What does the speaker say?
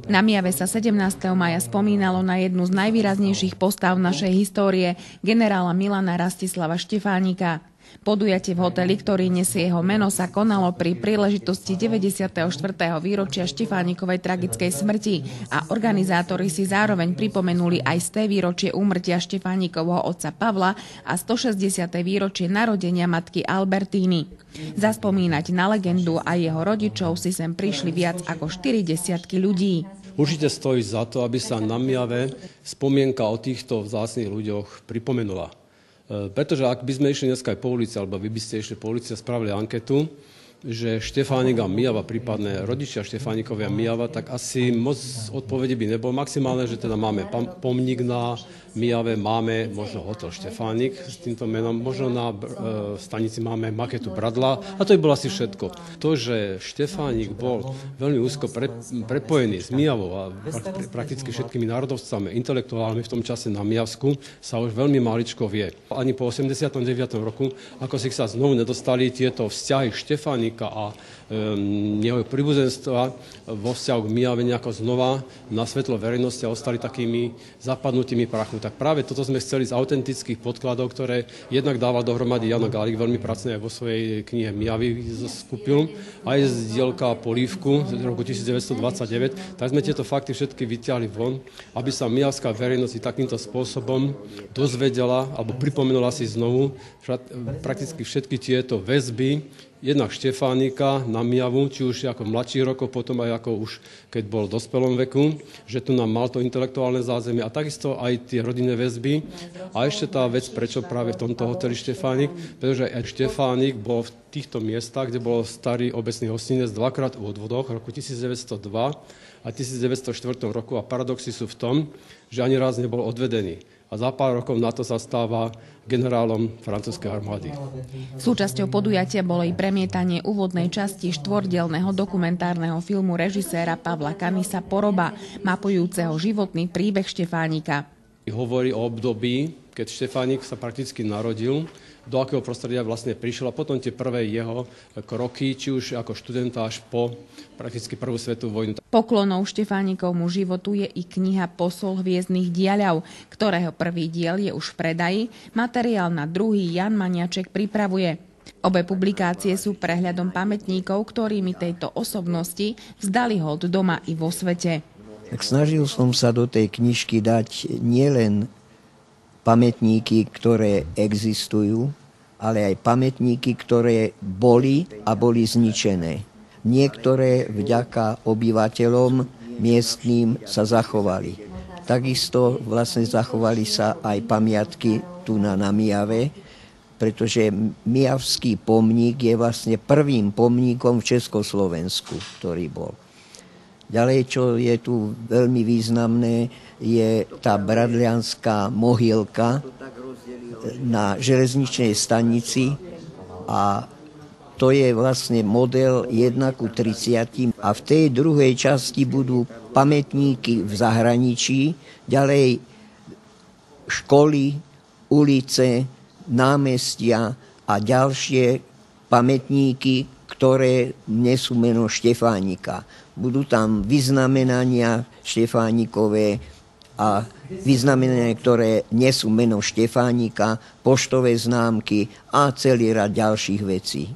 Na Myjave sa 17. mája spomínalo na jednu z najvýraznejších postav našej histórie, generála Milana Rastislava Štefánika. Podujatie v hoteli, ktorý nesie jeho meno, sa konalo pri príležitosti 94. výročia Štefánikovej tragickej smrti a organizátori si zároveň pripomenuli aj 100. výročie úmrtia Štefánikovho otca Pavla a 160. výročie narodenia matky Albertíny. Zaspomínať na legendu a jeho rodičov si sem prišli viac ako 40 ľudí. Určite stojí za to, aby sa na Myjave spomienka o týchto vzácnych ľuďoch pripomenula. Pretože ak by sme išli dneska aj po ulici, alebo vy by ste išli po ulici a spravili anketu, že Štefánik a Myjava, prípadne rodičia Štefánikovia Myjava, tak asi moc odpovede by nebolo. Maximálne, že teda máme pomník na Myjave, máme možno hotel Štefánik s týmto menom, možno na stanici máme maketu Bradla a to by bolo asi všetko. To, že Štefánik bol veľmi úzko prepojený s Myjavou a prakticky všetkými národovcami, intelektuálmi v tom čase na Myjavsku, sa už veľmi maličko vie. Ani po 89. roku, ako si sa znovu nedostali tieto vzťahy Štefánik a jeho príbuzenstva vo vzťahu k Myjave nejako znova na svetlo verejnosti a ostali takými zapadnutými prachu. Tak práve toto sme chceli z autentických podkladov, ktoré jednak dával dohromady Jano Gálik, veľmi pracne aj vo svojej knihe Myjavy skupil, aj z dielka Polívku z roku 1929, tak sme tieto fakty všetky vyťahli von, aby sa myjavská verejnosť takýmto spôsobom dozvedela alebo pripomenula si znovu prakticky všetky tieto väzby, jednak Štefánika na Myjavu, či už ako mladší rokov, potom aj ako už keď bol v dospelom veku, že tu nám mal to intelektuálne zázemie a takisto aj tie rodinné väzby. A ešte tá vec, prečo práve v tomto hoteli Štefánik, pretože aj Štefánik bol v týchto miestach, kde bol starý obecný hostinec dvakrát v odvodoch, roku 1902 a 1904 roku a paradoxy sú v tom, že ani raz nebol odvedený. A za pár rokov na to sa stáva generálom francúzskej armády. Súčasťou podujatia bolo i premietanie úvodnej časti štvordielneho dokumentárneho filmu režiséra Pavla Kamisa Poroba, mapujúceho životný príbeh Štefánika. Hovorí o období, keď Štefánik sa prakticky narodil, do akého prostredia vlastne prišiel a potom tie prvé jeho kroky, či už ako študenta až po prakticky prvú svetovú vojnu. Poklonou Štefánikovmu životu je i kniha Posol hviezdnych diaľav, ktorého prvý diel je už v predaji, materiál na druhý Jan Maniaček pripravuje. Obe publikácie sú prehľadom pamätníkov, ktorými tejto osobnosti vzdali hold doma i vo svete. Tak snažil som sa do tej knižky dať nielen pamätníky, ktoré existujú, ale aj pamätníky, ktoré boli a boli zničené. Niektoré vďaka obyvateľom miestnym sa zachovali. Takisto vlastne zachovali sa aj pamiatky tu na Myjave, pretože myjavský pomník je vlastne prvým pomníkom v Československu, ktorý bol. Ďalej, čo je tu veľmi významné, je tá bradlianská mohylka na železničnej stanici a to je vlastne model 1:30 a v tej druhej časti budú pamätníky v zahraničí, ďalej školy, ulice, námestia a ďalšie pamätníky, ktoré nesú meno Štefánika. Budú tam vyznamenania Štefánikové a vyznamenania, ktoré nesú meno Štefánika, poštové známky a celý rad ďalších vecí.